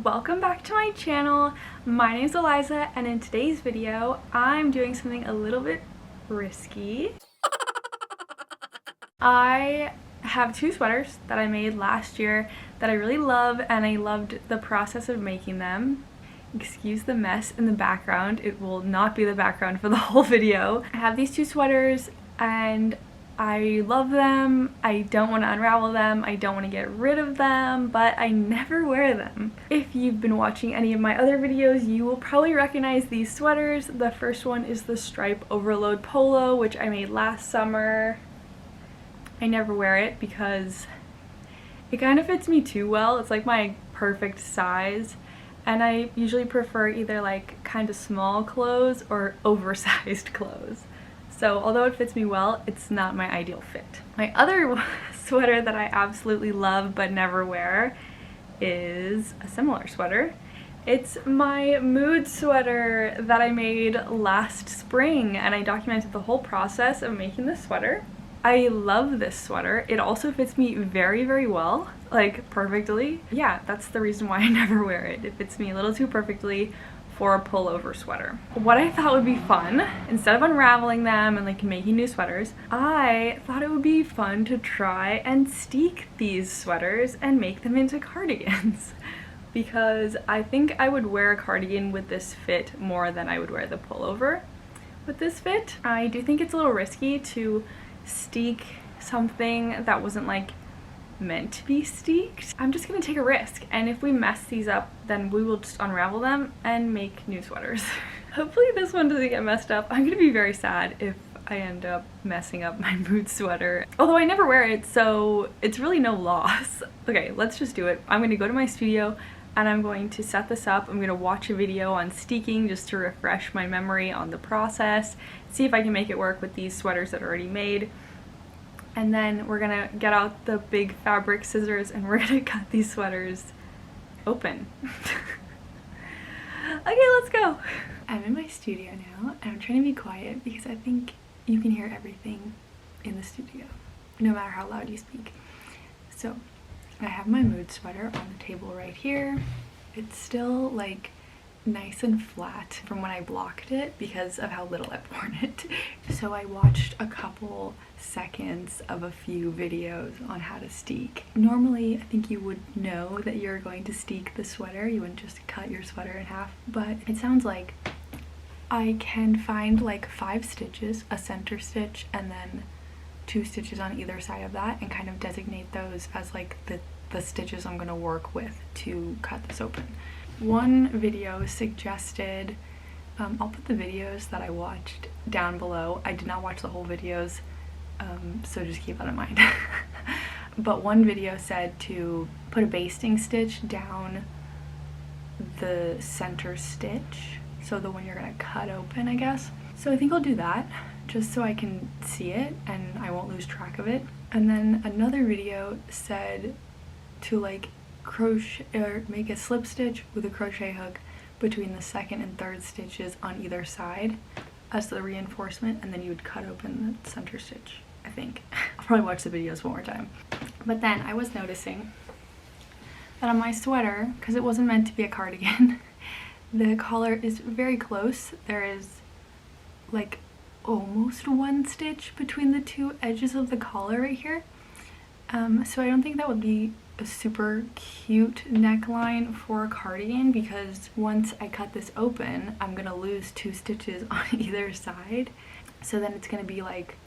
welcome back to my channel. My name is Eliza, and in today's video I'm doing something a little bit risky. I have two sweaters that I made last year that I really love, and I loved the process of making them. Excuse the mess in the background, it will not be the background for the whole video. I have these two sweaters and I love them. I don't want to unravel them. I don't want to get rid of them, but I never wear them. If you've been watching any of my other videos, you will probably recognize these sweaters. The first one is the stripe overload polo, which I made last summer. I never wear it because it kind of fits me too well. It's like my perfect size, and I usually prefer either like kind of small clothes or oversized clothes. So although it fits me well, it's not my ideal fit. My other sweater that I absolutely love but never wear is a similar sweater. It's my mood sweater that I made last spring, and I documented the whole process of making this sweater. I love this sweater. It also fits me very, very well, like perfectly. Yeah, that's the reason why I never wear it. It fits me a little too perfectly for a pullover sweater. What I thought would be fun, instead of unraveling them and like making new sweaters, I thought it would be fun to try and steek these sweaters and make them into cardigans. Because I think I would wear a cardigan with this fit more than I would wear the pullover with this fit. I do think it's a little risky to steek something that wasn't like meant to be steeked. I'm just gonna take a risk, and if we mess these up, then we will just unravel them and make new sweaters. Hopefully this one doesn't get messed up. I'm gonna be very sad if I end up messing up my mood sweater. Although I never wear it, so it's really no loss. Okay, let's just do it. I'm gonna go to my studio and I'm going to set this up. I'm gonna watch a video on steeking just to refresh my memory on the process, see if I can make it work with these sweaters that are already made. And then we're gonna get out the big fabric scissors and we're gonna cut these sweaters open. Okay, let's go. I'm in my studio now and I'm trying to be quiet because I think you can hear everything in the studio, no matter how loud you speak. So I have my mood sweater on the table right here. It's still like nice and flat from when I blocked it because of how little I've worn it. So I watched a couple seconds of a few videos on how to steek. Normally I think you would know that you're going to steek the sweater. You wouldn't just cut your sweater in half, but it sounds like I can find like 5 stitches, a center stitch, and then 2 stitches on either side of that, and kind of designate those as like the stitches I'm gonna work with to cut this open. One video suggested, I'll put the videos that I watched down below. I did not watch the whole videos, so just keep that in mind. But one video said to put a basting stitch down the center stitch, so the one you're gonna cut open, I guess. So I think I'll do that, just so I can see it and I won't lose track of it. And then another video said to like crochet or make a slip stitch with a crochet hook between the 2nd and 3rd stitches on either side as the reinforcement, and then you would cut open the center stitch, I think. I'll probably watch the videos one more time. But then I was noticing that on my sweater, because it wasn't meant to be a cardigan, the collar is very close. There is like almost 1 stitch between the 2 edges of the collar right here. So I don't think that would be a super cute neckline for a cardigan, because once I cut this open, I'm gonna lose 2 stitches on either side. So then it's gonna be like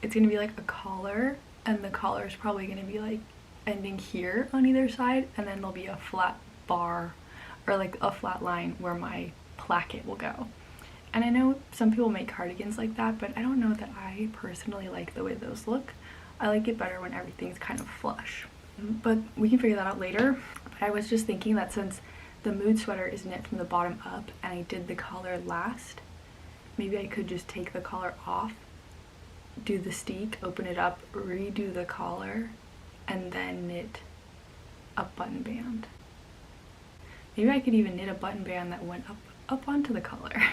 a collar, and the collar is probably gonna be like ending here on either side, and then there'll be a flat bar or like a flat line where my placket will go. And I know some people make cardigans like that, but I don't know that I personally like the way those look. I like it better when everything's kind of flush. But we can figure that out later. But I was just thinking that since the mood sweater is knit from the bottom up and I did the collar last, maybe I could just take the collar off, do the steek, open it up, redo the collar, and then knit a button band. Maybe I could even knit a button band that went up onto the collar.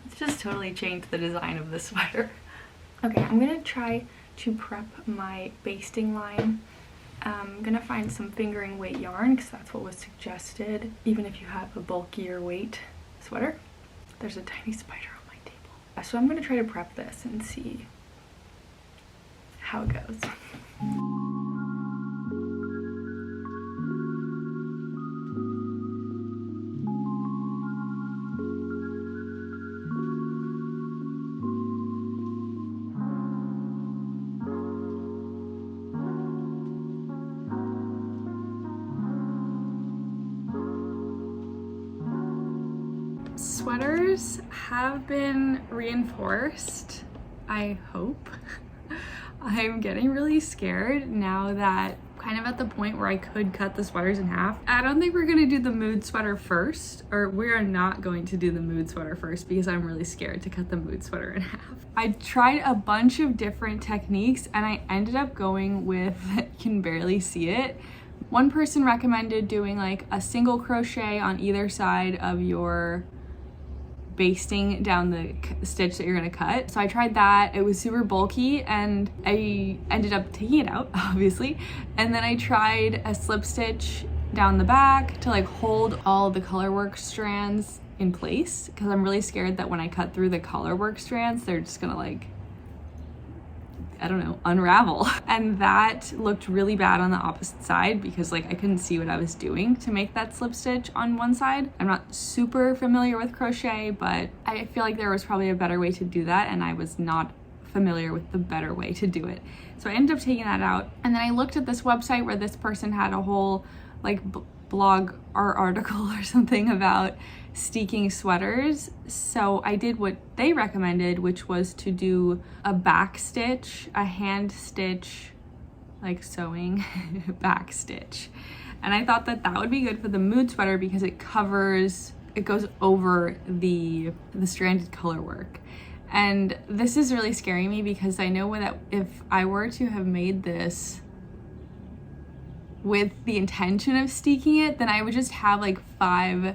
Let's just totally change the design of the sweater. Okay, I'm gonna try to prep my basting line I'm gonna find some fingering weight yarn because that's what was suggested, even if you have a bulkier weight sweater. There's a tiny spider on my table. So I'm gonna try to prep this and see how it goes. Sweaters have been reinforced, I hope. I'm getting really scared now that kind of at the point where I could cut the sweaters in half. I don't think we're gonna do the mood sweater first, or we are not going to do the mood sweater first because I'm really scared to cut the mood sweater in half. I tried a bunch of different techniques and I ended up going with, you can barely see it. One person recommended doing like a single crochet on either side of your basting down the stitch that you're gonna cut. So I tried that. It was super bulky and I ended up taking it out, obviously. And then I tried a slip stitch down the back to like hold all the colorwork strands in place because I'm really scared that when I cut through the colorwork strands, they're just gonna like, I don't know, unravel. And that looked really bad on the opposite side because like I couldn't see what I was doing to make that slip stitch on one side. I'm not super familiar with crochet, but I feel like there was probably a better way to do that and I was not familiar with the better way to do it. So I ended up taking that out. And then I looked at this website where this person had a whole like blog or article or something about steeking sweaters. So I did what they recommended, which was to do a back stitch, a hand stitch, like sewing back stitch. And I thought that that would be good for the mood sweater because it goes over the stranded color work. And this is really scaring me because I know that if I were to have made this with the intention of steeking it, then I would just have like 5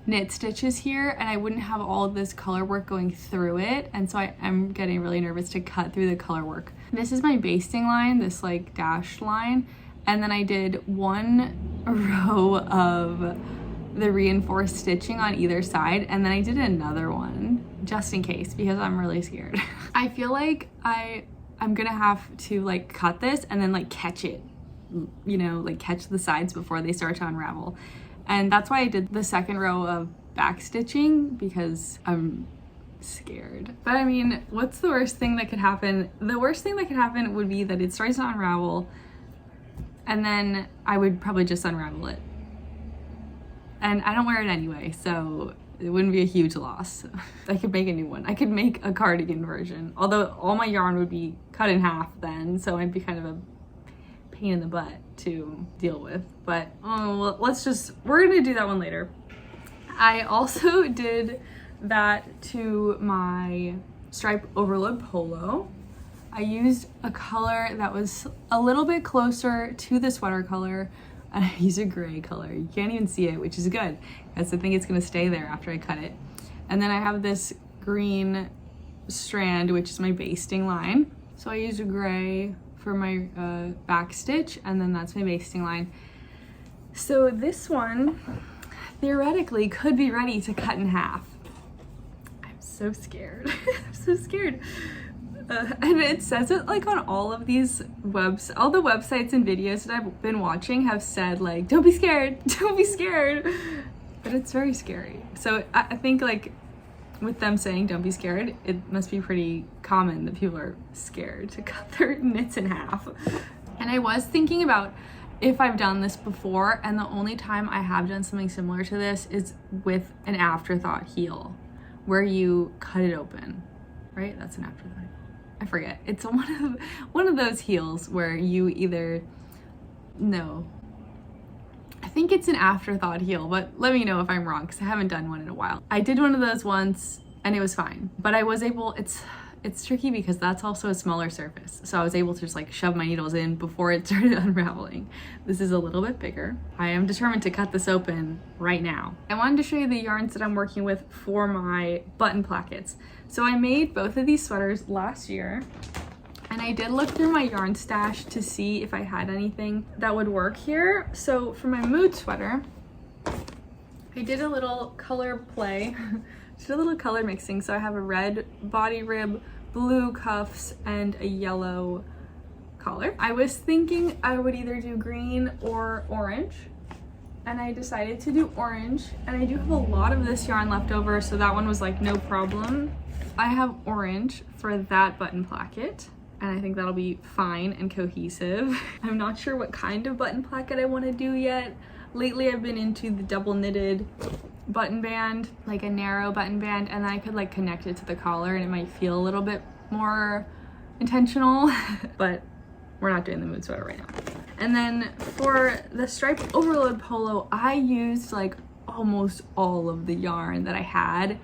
knit stitches here and I wouldn't have all of this color work going through it. And so I'm getting really nervous to cut through the color work. This is my basting line, this like dashed line. And then I did 1 row of the reinforced stitching on either side. And then I did another one just in case because I'm really scared. I feel like I'm gonna have to like cut this and then like catch it, you know, like catch the sides before they start to unravel. And that's why I did the 2nd row of back stitching because I'm scared. But I mean, what's the worst thing that could happen? The worst thing that could happen would be that it starts to unravel and then I would probably just unravel it. And I don't wear it anyway, so it wouldn't be a huge loss. I could make a new one. I could make a cardigan version, although all my yarn would be cut in half then, so it'd be kind of a pain in the butt to deal with. But well, we're gonna do that one later. I also did that to my stripe overload polo. I used a color that was a little bit closer to the sweater color and I used a gray color. You can't even see it, which is good because I think it's gonna stay there after I cut it. And then I have this green strand, which is my basting line. So I used a gray for my back stitch and then that's my basting line. So this one theoretically could be ready to cut in half. I'm so scared. I'm so scared. And it says it like on all of these all the websites and videos that I've been watching have said like, don't be scared, don't be scared. But it's very scary. So I think like with them saying don't be scared, it must be pretty common that people are scared to cut their knits in half. And I was thinking about if I've done this before, and the only time I have done something similar to this is with an afterthought heel where you cut it open, right? That's an afterthought. I forget. It's one of those heels where you I think it's an afterthought heel, but let me know if I'm wrong because I haven't done one in a while. I did one of those once and it was fine, but I was able, it's tricky because that's also a smaller surface. So I was able to just like shove my needles in before it started unraveling. This is a little bit bigger. I am determined to cut this open right now. I wanted to show you the yarns that I'm working with for my button plackets. So I made both of these sweaters last year. And I did look through my yarn stash to see if I had anything that would work here. So for my mood sweater, I did a little color play, just a little color mixing. So I have a red body rib, blue cuffs, and a yellow collar. I was thinking I would either do green or orange, and I decided to do orange. And I do have a lot of this yarn left over, so that one was like no problem. I have orange for that button placket, and I think that'll be fine and cohesive. I'm not sure what kind of button placket I want to do yet. Lately I've been into the double knitted button band, like a narrow button band, and then I could like connect it to the collar and it might feel a little bit more intentional, but we're not doing the mood sweater right now. And then for the striped overload polo, I used like almost all of the yarn that I had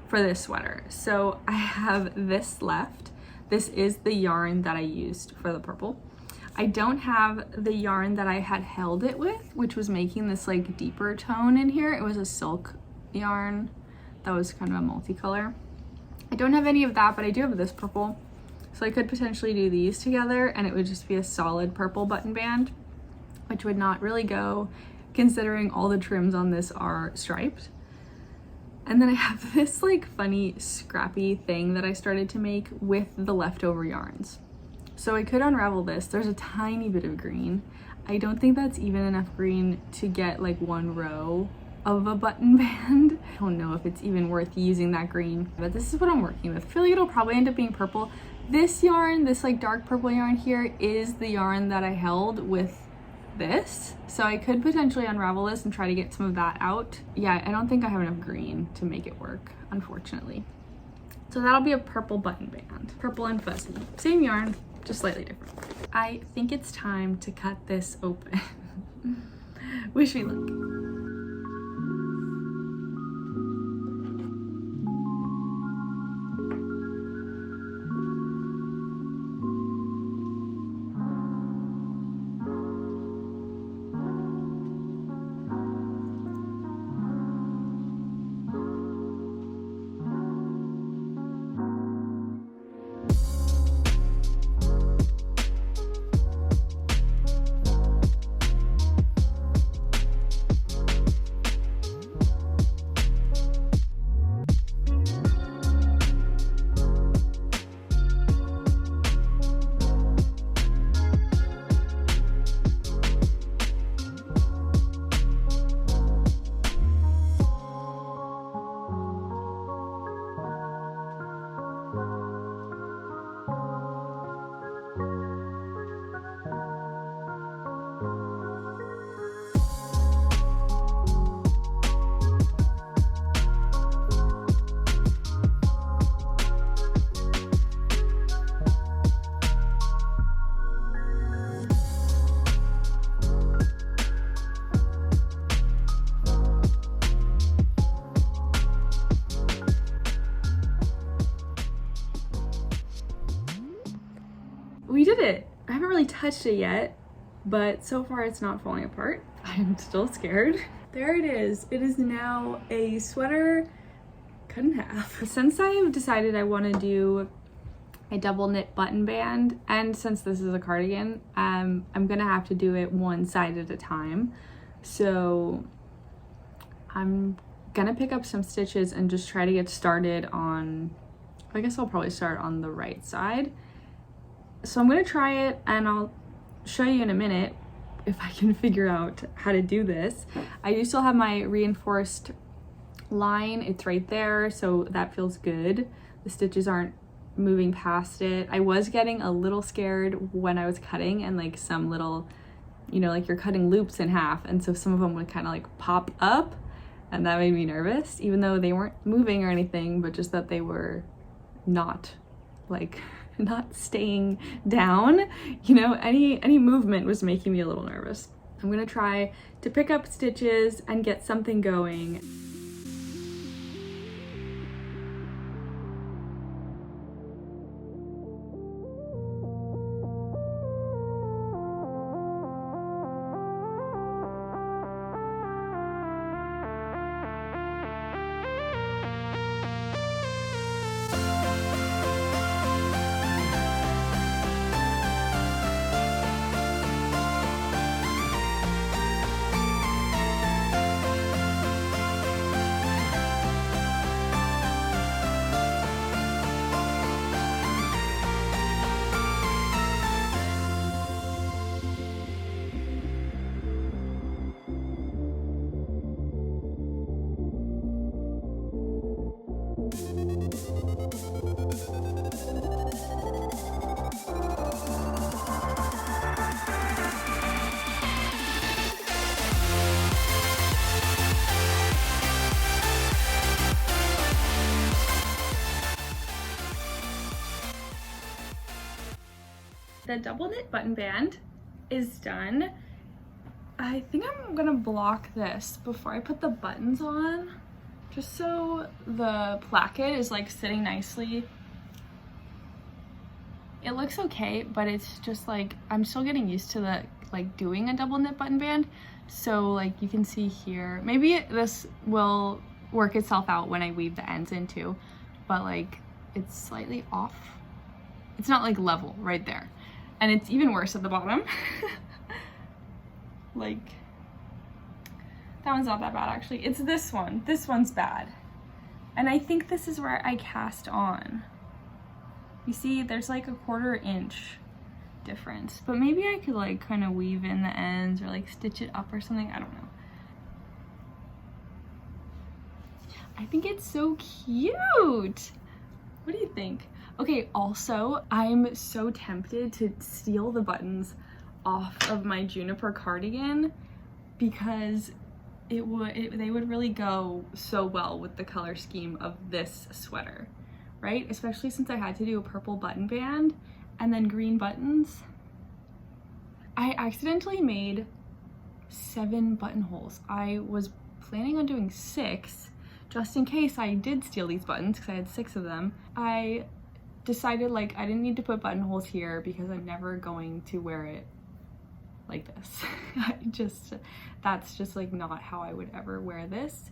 for this sweater. So I have this left. This is the yarn that I used for the purple. I don't have the yarn that I had held it with, which was making this like deeper tone in here. It was a silk yarn that was kind of a multicolor. I don't have any of that, but I do have this purple. So I could potentially do these together and it would just be a solid purple button band, which would not really go considering all the trims on this are striped. And then I have this like funny scrappy thing that I started to make with the leftover yarns. So I could unravel this. There's a tiny bit of green. I don't think that's even enough green to get like one row of a button band. I don't know if it's even worth using that green, but this is what I'm working with. I feel like it'll probably end up being purple. This yarn, this like dark purple yarn here, is the yarn that I held with this. So I could potentially unravel this and try to get some of that out. Yeah, I don't think I have enough green to make it work, unfortunately. So that'll be a purple button band. Purple and fuzzy. Same yarn, just slightly different. I think it's time to cut this open. Wish me luck. We did it. I haven't really touched it yet, but so far it's not falling apart. I'm still scared. There it is. It is now a sweater cut in half. Since I've decided I want to do a double knit button band, and since this is a cardigan, I'm gonna have to do it one side at a time. So I'm gonna pick up some stitches and just try to get started on, I guess I'll probably start on the right side. So I'm gonna try it and I'll show you in a minute if I can figure out how to do this. I do still have my reinforced line. It's right there, so that feels good. The stitches aren't moving past it. I was getting a little scared when I was cutting, and like some little, you know, like you're cutting loops in half, and so some of them would kind of like pop up, and that made me nervous, even though they weren't moving or anything, but just that they were not like not staying down, you know, any movement was making me a little nervous. I'm gonna try to pick up stitches and get something going. The double knit button band is done. I think I'm gonna block this before I put the buttons on, just so the placket is like sitting nicely. It looks okay, but it's just like, I'm still getting used to the like doing a double knit button band. So like you can see here, maybe this will work itself out when I weave the ends in too, but like it's slightly off. It's not like level right there. And it's even worse at the bottom. Like, that one's not that bad actually. It's this one. This one's bad. And I think this is where I cast on. You see, there's like a 1/4 inch difference. But maybe I could like kind of weave in the ends or like stitch it up or something. I don't know. I think it's so cute. What do you think? Okay, also, I'm so tempted to steal the buttons off of my Juniper cardigan because they would really go so well with the color scheme of this sweater, right? Especially since I had to do a purple button band and then green buttons. I accidentally made 7 buttonholes. I was planning on doing 6 just in case I did steal these buttons because I had 6 of them. I decided like I didn't need to put buttonholes here because I'm never going to wear it like this. That's just like not how I would ever wear this.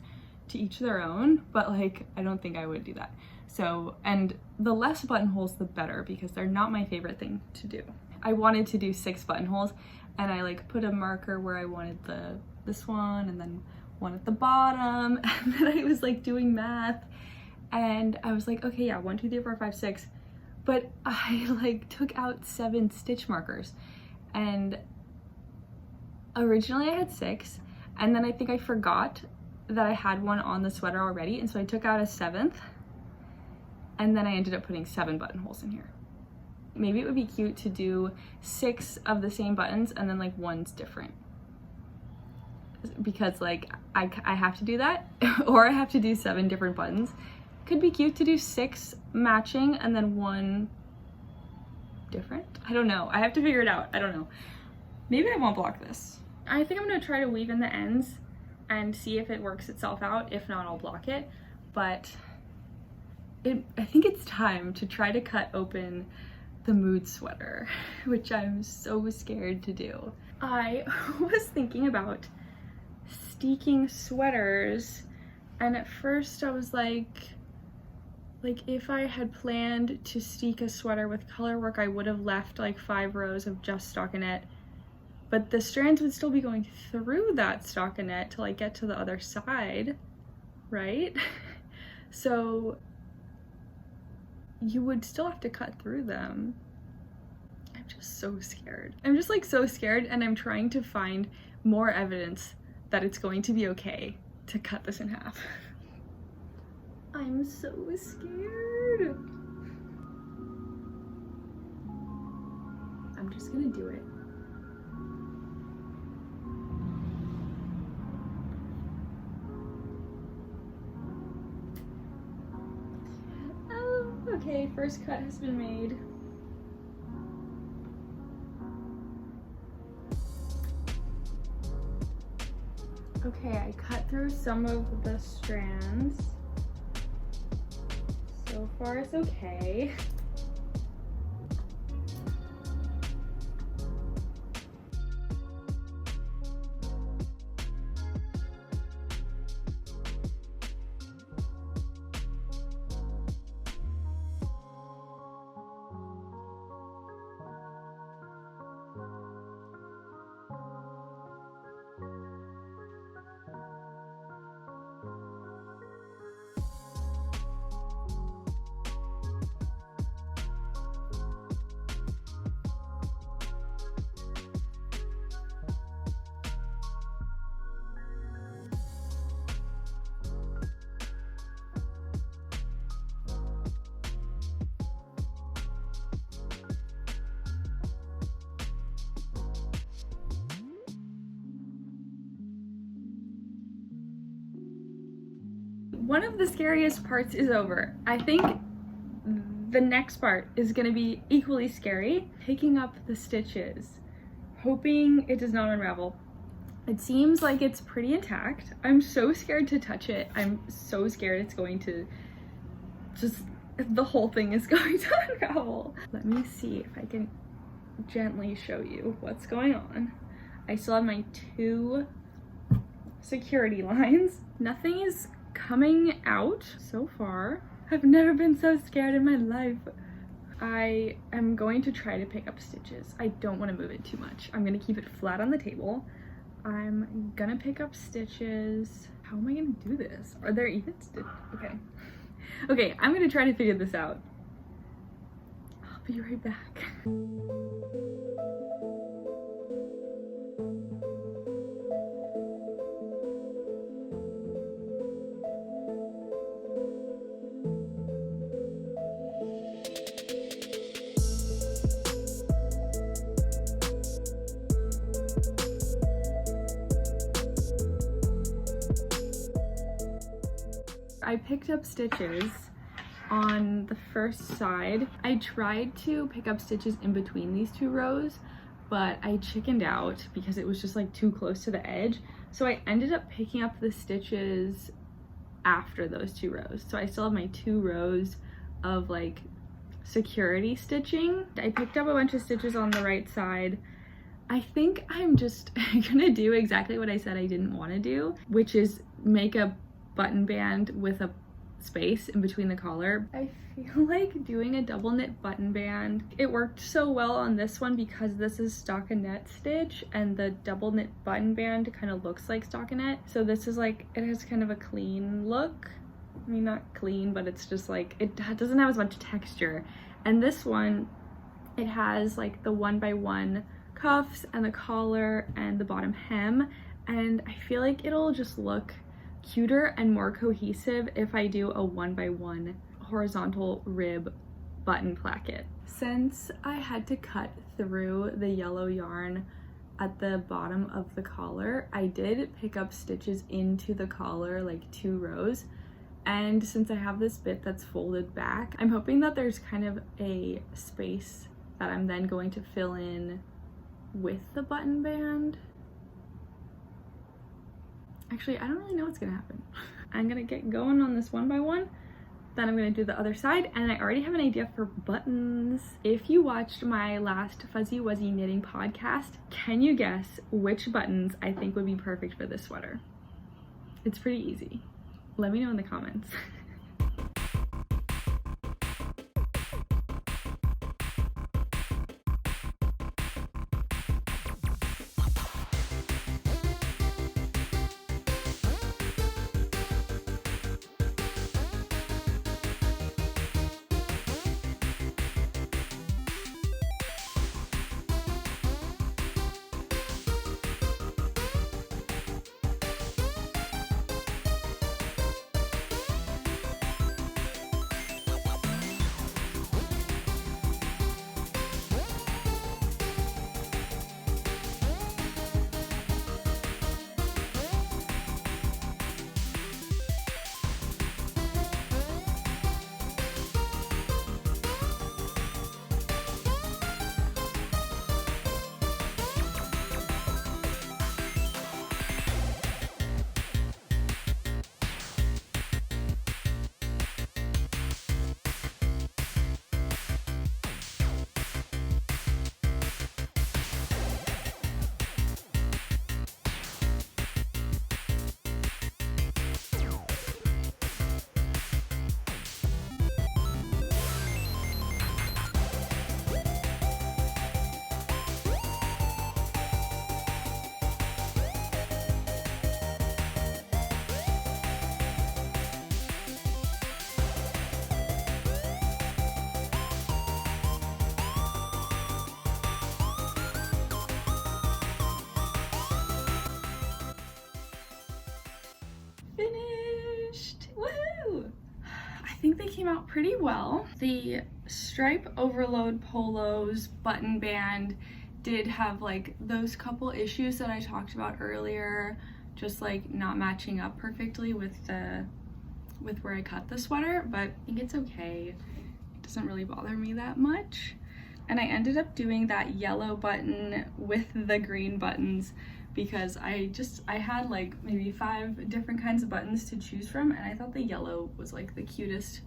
To each their own, but like I don't think I would do that. So, and the less buttonholes the better because they're not my favorite thing to do. I wanted to do 6 buttonholes and I like put a marker where I wanted this one and then one at the bottom, and then I was like doing math and I was like, okay, yeah, 1 2 3 4 5 6, but I like took out 7 stitch markers, and originally I had 6, and then I think I forgot that I had one on the sweater already, and so I took out a 7th, and then I ended up putting 7 buttonholes in here. Maybe it would be cute to do 6 of the same buttons and then like one's different, because like I have to do that or I have to do 7 different buttons. Could be cute to do 6 matching and then 1 different. I don't know. I have to figure it out. I don't know. Maybe I won't block this. I think I'm gonna try to weave in the ends and see if it works itself out. If not, I'll block it. But I think it's time to try to cut open the mood sweater, which I'm so scared to do. I was thinking about steeking sweaters, and at first I was like if I had planned to steek a sweater with color work, I would have left like 5 rows of just stockinette, but the strands would still be going through that stockinette till I get to the other side, right? So you would still have to cut through them. I'm just so scared. I'm just like so scared, and I'm trying to find more evidence that it's going to be okay to cut this in half. I'm so scared. I'm just gonna do it. Oh, okay, first cut has been made. Okay, I cut through some of the strands. So far it's okay. One of the scariest parts is over. I think The next part is gonna be equally scary, picking up the stitches, hoping it does not unravel. It seems like it's pretty intact. I'm so scared to touch it. I'm so scared it's going to the whole thing is going to unravel. Let me see if I can gently show you what's going on. I still have my 2 security lines. Nothing is coming out so far. I've never been so scared in my life. I am going to try to pick up stitches. I don't want to move it too much. I'm gonna keep it flat on the table. I'm gonna pick up stitches. How am I gonna do this? Are there even stitches? Okay. Okay, I'm gonna try to figure this out. I'll be right back. I picked up stitches on the first side. I tried to pick up stitches in between these 2 rows, but I chickened out because it was just like too close to the edge. So I ended up picking up the stitches after those 2 rows. So I still have my 2 rows of like security stitching. I picked up a bunch of stitches on the right side. I think I'm just gonna do exactly what I said I didn't want to do, which is make a button band with a space in between the collar. I feel like doing a double knit button band, it worked so well on this one because this is stockinette stitch and the double knit button band kind of looks like stockinette. So this is like, it has kind of a clean look. I mean, not clean, but it's just like, it doesn't have as much texture. And this one, it has like the 1x1 cuffs and the collar and the bottom hem. And I feel like it'll just look cuter and more cohesive if I do a 1x1 horizontal rib button placket. Since I had to cut through the yellow yarn at the bottom of the collar, I did pick up stitches into the collar, like 2 rows. And since I have this bit that's folded back, I'm hoping that there's kind of a space that I'm then going to fill in with the button band. Actually, I don't really know what's gonna happen. I'm gonna get going on this 1x1, then I'm gonna do the other side, and I already have an idea for buttons. If you watched my last Fuzzy Wuzzy knitting podcast, can you guess which buttons I think would be perfect for this sweater? It's pretty easy. Let me know in the comments. Finished! Woohoo! I think they came out pretty well. The stripe overload polos button band did have like those couple issues that I talked about earlier, just like not matching up perfectly with where I cut the sweater, but I think it's okay. doesn't really bother me that much. And I ended up doing that yellow button with the green buttons because I had like maybe 5 different kinds of buttons to choose from, and I thought the yellow was like the cutest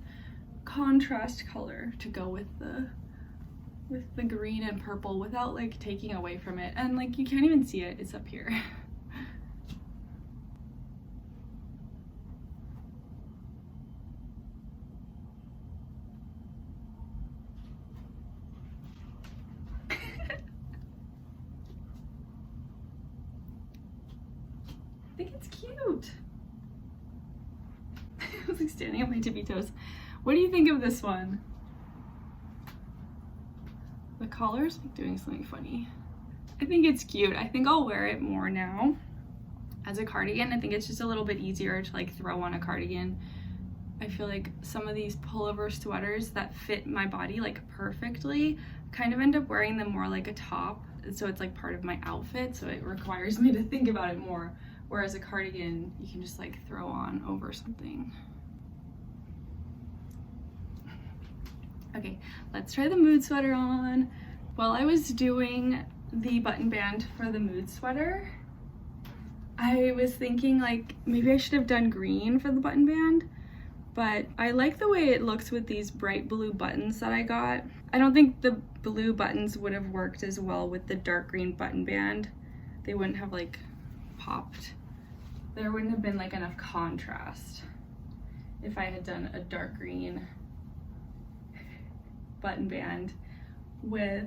contrast color to go with the green and purple without like taking away from it. And like you can't even see it, it's up here. I think it's cute. I was like standing on my tippy toes. What do you think of this one? The collar's like doing something funny. I think it's cute. I think I'll wear it more now as a cardigan. I think it's just a little bit easier to like throw on a cardigan. I feel like some of these pullover sweaters that fit my body like perfectly kind of end up wearing them more like a top. So it's like part of my outfit. So it requires me to think about it more. Whereas a cardigan, you can just like throw on over something. Okay, let's try the mood sweater on. While I was doing the button band for the mood sweater, I was thinking like maybe I should have done green for the button band, but I like the way it looks with these bright blue buttons that I got. I don't think the blue buttons would have worked as well with the dark green button band. They wouldn't have like popped. There wouldn't have been like enough contrast if I had done a dark green button band with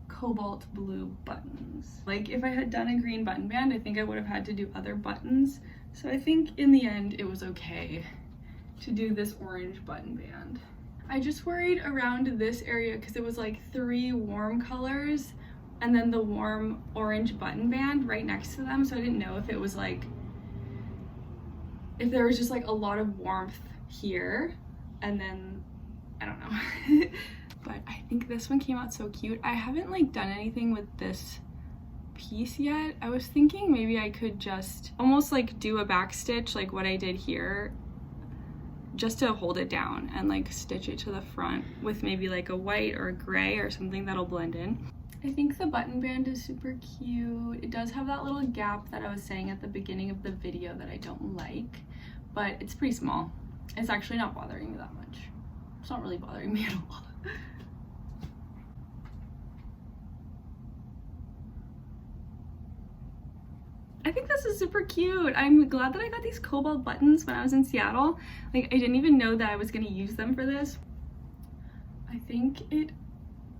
cobalt blue buttons. Like if I had done a green button band, I think I would have had to do other buttons. So I think in the end it was okay to do this orange button band. I just worried around this area because it was like 3 warm colors and then the warm orange button band right next to them. So I didn't know if it was like, if there was just like a lot of warmth here and then, I don't know. But I think this one came out so cute. I haven't like done anything with this piece yet. I was thinking maybe I could just almost like do a back stitch like what I did here, just to hold it down and like stitch it to the front with maybe like a white or a gray or something that'll blend in. I think the button band is super cute. It does have that little gap that I was saying at the beginning of the video that I don't like, but it's pretty small. It's actually not bothering me that much. It's not really bothering me at all. I think this is super cute. I'm glad that I got these cobalt buttons when I was in Seattle. Like I didn't even know that I was gonna use them for this. I think it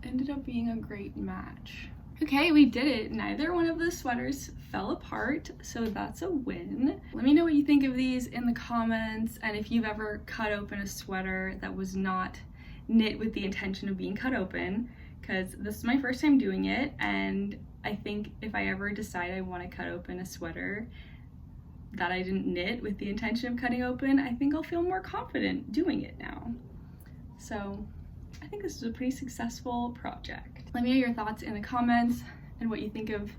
ended up being a great match. Okay, we did it. Neither one of the sweaters fell apart, so that's a win. Let me know what you think of these in the comments, and if you've ever cut open a sweater that was not knit with the intention of being cut open, because this is my first time doing it, and I think if I ever decide I want to cut open a sweater that I didn't knit with the intention of cutting open, I think I'll feel more confident doing it now. So I think this is a pretty successful project. Let me know your thoughts in the comments and what you think of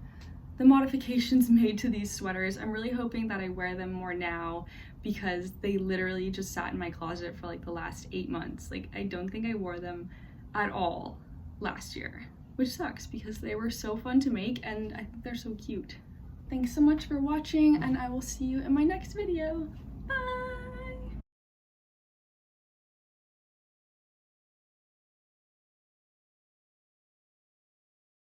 the modifications made to these sweaters. I'm really hoping that I wear them more now because they literally just sat in my closet for like the last 8 months. Like I don't think I wore them at all last year, which sucks because they were so fun to make and I think they're so cute. Thanks so much for watching, and I will see you in my next video.